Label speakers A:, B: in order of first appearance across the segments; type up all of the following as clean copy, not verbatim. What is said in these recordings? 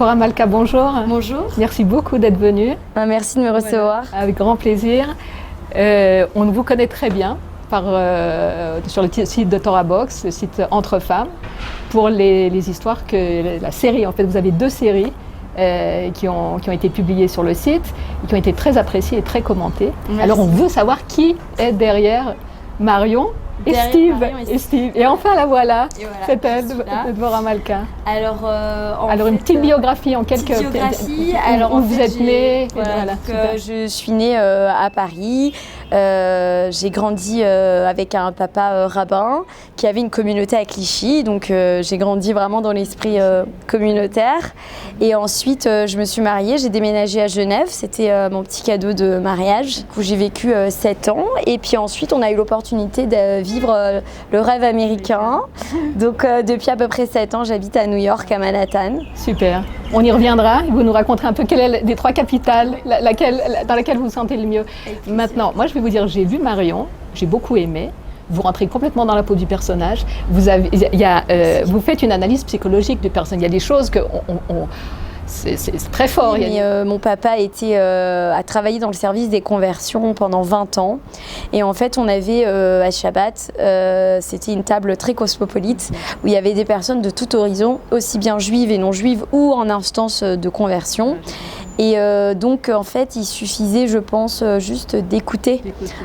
A: Laura Malka, bonjour.
B: Bonjour.
A: Merci beaucoup d'être venue.
B: Merci de me recevoir.
A: Voilà. Avec grand plaisir. On vous connaît très bien sur le site de Torah Box, le site Entre Femmes, pour les histoires que la série. En fait, vous avez 2 séries qui ont été publiées sur le site et qui ont été très appréciées et très commentées. Merci. Alors, on veut savoir qui est derrière Marion. Et Steve. Et enfin la voilà, c'est elle, Laura Malka.
B: Alors
A: une petite biographie en quelques...
B: biographie.
A: Où vous êtes née.
B: Je suis née à Paris. J'ai grandi avec un papa rabbin qui avait une communauté à Clichy. Donc j'ai grandi vraiment dans l'esprit communautaire. Et ensuite je me suis mariée, j'ai déménagé à Genève. C'était mon petit cadeau de mariage où j'ai vécu 7 ans. Et puis ensuite on a eu l'opportunité de vivre le rêve américain. Donc depuis à peu près 7 ans, j'habite à New York, à Manhattan.
A: Super. On y reviendra. Vous nous raconterez un peu quelle est des 3 capitales dans laquelle vous vous sentez le mieux. Maintenant, moi je vais vous dire, j'ai vu Marion, j'ai beaucoup aimé. Vous rentrez complètement dans la peau du personnage. Vous faites une analyse psychologique du personnage. Il y a des choses que c'est très fort.
B: Oui, mon papa a travaillé dans le service des conversions pendant 20 ans. Et en fait, on avait à Shabbat, c'était une table très cosmopolite où il y avait des personnes de tout horizon, aussi bien juives et non juives ou en instance de conversion. Et donc, en fait, il suffisait, je pense, juste d'écouter.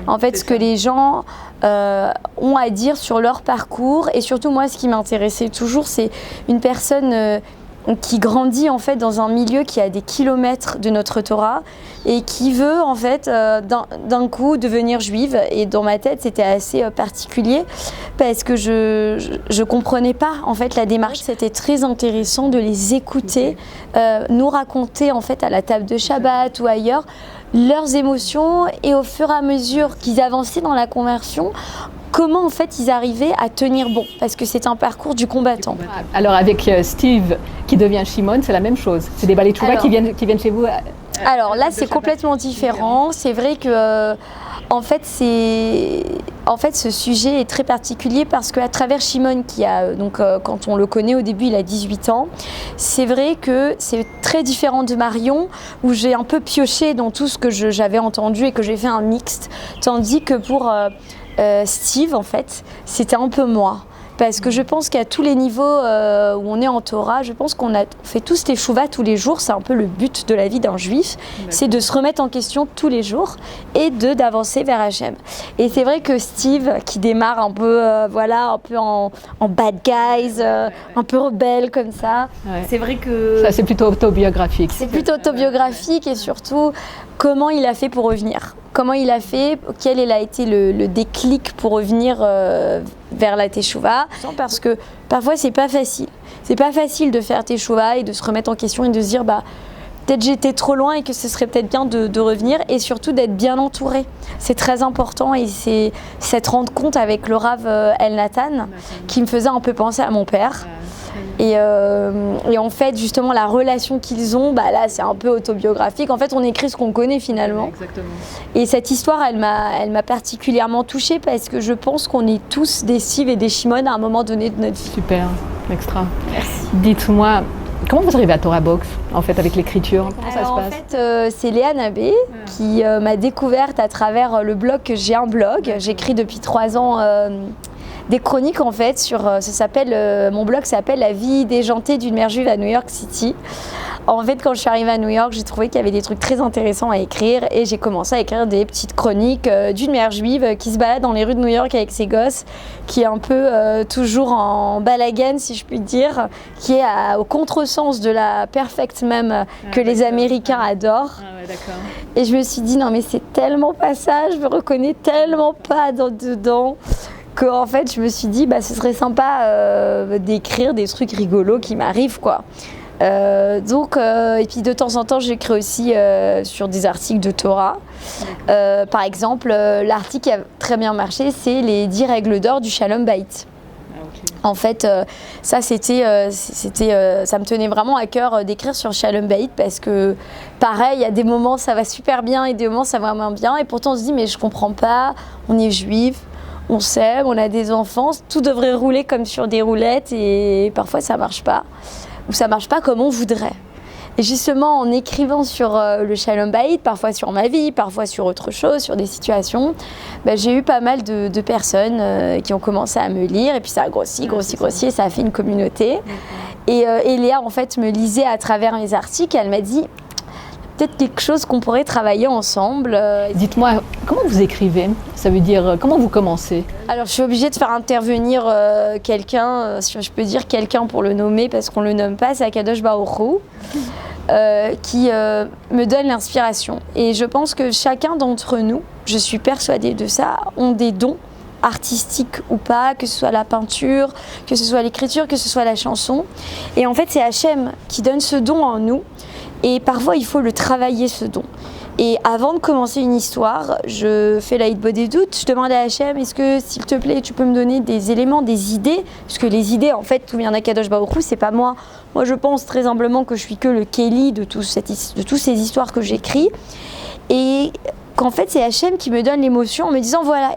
B: En fait, ce que les gens ont à dire sur leur parcours. Et surtout, moi, ce qui m'intéressait toujours, c'est une personne qui grandit en fait dans un milieu qui a des kilomètres de notre Torah et qui veut en fait d'un coup devenir juive. Et dans ma tête c'était assez particulier parce que je comprenais pas en fait la démarche. C'était très intéressant de les écouter nous raconter en fait à la table de Shabbat ou ailleurs leurs émotions, et au fur et à mesure qu'ils avançaient dans la conversion, comment en fait ils arrivaient à tenir bon, parce que c'est un parcours du combattant.
A: Alors avec Steve qui devient Shimon, c'est la même chose. C'est des balais tchouva qui viennent chez vous.
B: Alors là c'est complètement différent. C'est vrai que en fait ce sujet est très particulier parce qu'à travers Shimon qui a quand on le connaît au début il a 18 ans, c'est vrai que c'est très différent de Marion où j'ai un peu pioché dans tout ce que j'avais entendu et que j'ai fait un mixte, tandis que pour Steve en fait c'était un peu moi. Parce que je pense qu'à tous les niveaux où on est en Torah, je pense qu'on fait tous teshuva tous les jours. C'est un peu le but de la vie d'un juif, c'est de se remettre en question tous les jours et d'avancer vers Hachem. Et c'est vrai que Steve, qui démarre un peu, un peu en bad guys, un peu rebelle comme ça, c'est vrai que...
A: Ça c'est plutôt autobiographique.
B: C'est plutôt autobiographique et surtout comment il a fait pour revenir. Comment il a fait, quel a été le déclic pour revenir vers la teshuva, parce que parfois c'est pas facile. C'est pas facile de faire teshuva et de se remettre en question et de se dire peut-être j'étais trop loin et que ce serait peut-être bien de revenir, et surtout d'être bien entouré. C'est très important, et c'est cette rencontre avec le Rav El Nathan qui me faisait un peu penser à mon père. Et en fait, justement, la relation qu'ils ont, là, c'est un peu autobiographique. En fait, on écrit ce qu'on connaît finalement.
A: Exactement.
B: Et cette histoire, elle m'a particulièrement touchée parce que je pense qu'on est tous des Steve et des Shimon à un moment donné de notre vie.
A: Super, extra.
B: Merci.
A: Dites-moi, comment vous arrivez à Torah Box, en fait, avec l'écriture? Comment ça se passe?
B: En fait, c'est Léa Nabé qui m'a découverte à travers le blog. J'ai un blog, j'écris depuis 3 ans des chroniques en fait mon blog s'appelle La vie déjantée d'une mère juive à New York City. En fait, quand je suis arrivée à New York, j'ai trouvé qu'il y avait des trucs très intéressants à écrire, et j'ai commencé à écrire des petites chroniques d'une mère juive qui se balade dans les rues de New York avec ses gosses, qui est un peu toujours en balagane, si je puis dire, qui est au contresens de la perfect meme que les Américains adorent. Et je me suis dit non mais c'est tellement pas ça, je me reconnais tellement pas dedans. En fait, je me suis dit, ce serait sympa d'écrire des trucs rigolos qui m'arrivent, quoi. Et puis de temps en temps, j'écris aussi sur des articles de Torah. Par exemple, l'article qui a très bien marché, c'est les 10 règles d'or du Shalom Bayit. En fait, ça me tenait vraiment à cœur d'écrire sur Shalom Bayit parce que, pareil, il y a des moments ça va super bien et des moments ça va moins bien, et pourtant on se dit mais je comprends pas, on est juif. On s'aime, on a des enfants, tout devrait rouler comme sur des roulettes, et parfois ça marche pas, ou ça marche pas comme on voudrait. Et justement, en écrivant sur le Shalom Bayit, parfois sur ma vie, parfois sur autre chose, sur des situations, j'ai eu pas mal de personnes qui ont commencé à me lire. Et puis ça a grossi, et ça a fait une communauté. Et Léa, en fait, me lisait à travers mes articles. Elle m'a dit, peut-être quelque chose qu'on pourrait travailler ensemble.
A: Dites-moi, comment vous écrivez? Ça veut dire, comment vous commencez?
B: Alors, je suis obligée de faire intervenir quelqu'un, si je peux dire quelqu'un pour le nommer, parce qu'on ne le nomme pas, c'est Akadosh Baruch Hu, qui me donne l'inspiration. Et je pense que chacun d'entre nous, je suis persuadée de ça, ont des dons artistiques ou pas, que ce soit la peinture, que ce soit l'écriture, que ce soit la chanson. Et en fait, c'est Hachem qui donne ce don en nous. Et parfois, il faut le travailler, ce don. Et avant de commencer une histoire, je fais la hitbot des doutes. Je demande à Hachem, est-ce que, s'il te plaît, tu peux me donner des éléments, des idées? Parce que les idées, en fait, tout vient d'Akadosh Baruch Hu, c'est pas moi. Moi, je pense très humblement que je suis que le Kéli de toutes ces histoires que j'écris. Et qu'en fait, c'est Hachem qui me donne l'émotion en me disant, voilà,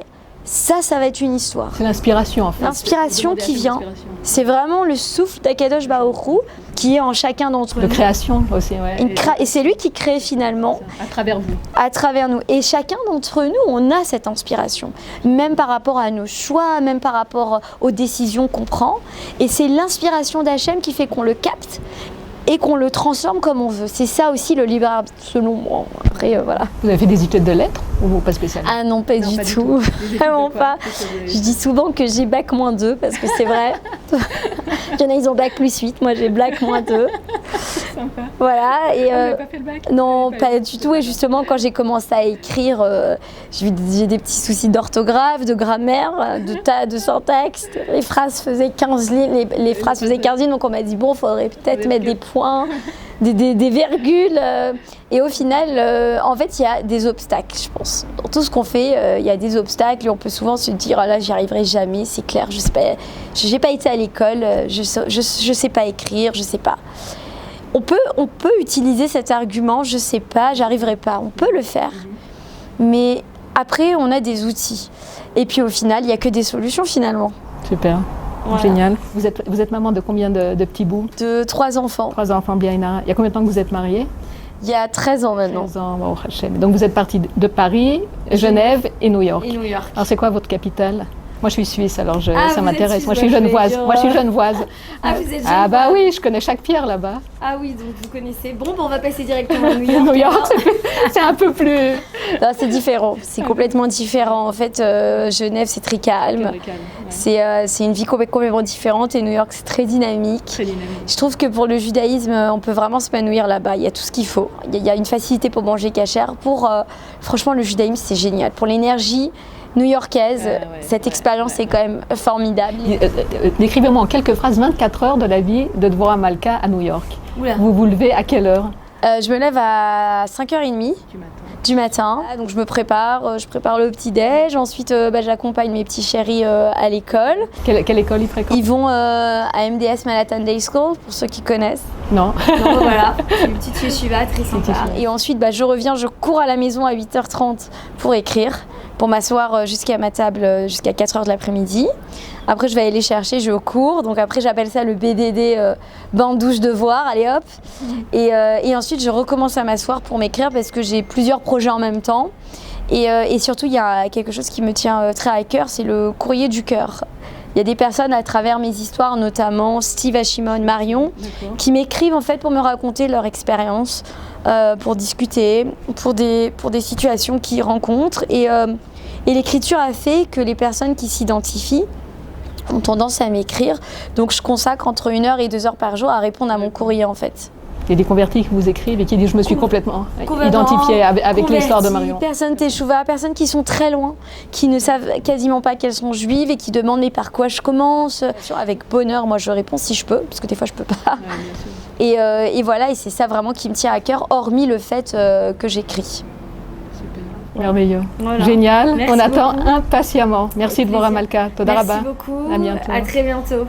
B: ça va être une histoire.
A: C'est l'inspiration, en fait.
B: L'inspiration qui vient. C'est vraiment le souffle d'Akadosh Baruch Hu qui est en chacun d'entre nous.
A: De création aussi, ouais.
B: Et c'est lui qui crée finalement.
A: À travers vous.
B: À travers nous. Et chacun d'entre nous, on a cette inspiration. Même par rapport à nos choix, même par rapport aux décisions qu'on prend. Et c'est l'inspiration d'Hachem qui fait qu'on le capte et qu'on le transforme comme on veut. C'est ça aussi le libre arbitre, selon moi. Après, voilà.
A: Vous avez fait des études de lettres ou pas spécialement?
B: Ah non, pas du tout. Vraiment pas. Je dis souvent que j'ai bac-2 parce que c'est vrai. Il y en a, ils ont bac+8. Moi, j'ai bac-2.
A: Sympa.
B: Voilà. Et,
A: vous n'avez pas fait le bac?
B: Non, pas du tout. Et justement, quand j'ai commencé à écrire, j'ai des petits soucis d'orthographe, de grammaire, de syntaxe. Les phrases faisaient 15 lignes. Les phrases faisaient 15 lignes. Donc, on m'a dit, bon, il faudrait peut-être mettre des points, des virgules. Et au final, en fait, il y a des obstacles, je pense. Dans tout ce qu'on fait, il y a des obstacles et on peut souvent se dire, ah là, j'y arriverai jamais, c'est clair, je sais pas, j'ai pas été à l'école, je sais pas écrire, je sais pas. On peut utiliser cet argument, je sais pas, j'arriverai pas, on peut le faire. Mais après, on a des outils. Et puis au final, il n'y a que des solutions finalement.
A: Super. Voilà. Génial. Vous êtes maman de combien de petits bouts?
B: De 3 enfants.
A: 3 enfants, bien. Il y a combien de temps que vous êtes mariés?
B: Il y a 13 ans maintenant.
A: 13 ans, oh, Hachem. Donc vous êtes partis de Paris, Genève et New York.
B: Et New York.
A: Alors c'est quoi votre capitale? Moi je suis suisse, alors ça m'intéresse. Moi je suis genevoise.
B: Ah, vous êtes genevoise?
A: Ah bah oui, je connais chaque pierre là-bas.
B: Ah oui, donc vous connaissez. Bon, on va passer directement à New York.
A: New York, c'est un peu plus...
B: Non, c'est différent, c'est complètement différent. En fait, Genève, c'est très calme. Ouais. C'est une vie complètement différente et New York, c'est très dynamique.
A: Très dynamique.
B: Je trouve que pour le judaïsme, on peut vraiment s'épanouir là-bas. Il y a tout ce qu'il faut. Il y a une facilité pour manger cachère. Franchement, le judaïsme, c'est génial. Pour l'énergie new-yorkaise, cette expérience est quand même formidable.
A: Décrivez-moi en quelques phrases 24 heures de la vie de Dvorah Malka à New York.
B: Oula.
A: Vous vous levez à quelle heure?
B: Je me lève à 5h30 du matin. Donc je me prépare, je prépare le petit-déj. Ensuite, j'accompagne mes petits chéris à l'école.
A: Quelle école ils fréquentent?
B: Ils vont à MDS Manhattan Day School, pour ceux qui connaissent.
A: Non.
B: Donc voilà, une petite yeshiva très sympa. Et ensuite, je reviens, je cours à la maison à 8h30 pour écrire, pour m'asseoir jusqu'à ma table jusqu'à 4h de l'après-midi. Après, je vais aller les chercher, je cours. Donc après, j'appelle ça le BDD, bain douche devoir, allez hop. Et ensuite, je recommence à m'asseoir pour m'écrire parce que j'ai plusieurs projets en même temps. Et surtout, il y a quelque chose qui me tient très à cœur, c'est le courrier du cœur. Il y a des personnes à travers mes histoires, notamment Steve, Hashimon, Marion, qui m'écrivent en fait pour me raconter leur expérience, pour discuter, pour des situations qu'ils rencontrent. Et l'écriture a fait que les personnes qui s'identifient ont tendance à m'écrire. Donc je consacre entre 1h et 2h par jour à répondre à mon courrier en fait.
A: Il y a des convertis qui vous écrivent et qui disent je me suis complètement identifiée avec l'histoire de Marion.
B: Personnes teshuva, personnes qui sont très loin, qui ne savent quasiment pas qu'elles sont juives et qui demandent mais par quoi je commence. Avec bonheur, moi je réponds si je peux, parce que des fois je peux pas. Ouais, et voilà, et c'est ça vraiment qui me tient à cœur, hormis le fait que j'écris.
A: Merveilleux.
B: Voilà.
A: Génial.
B: Merci
A: On attend
B: beaucoup.
A: Impatiemment. Merci Dvorah Malka. Toda Rabba.
B: Merci beaucoup.
A: À bientôt.
B: À très bientôt.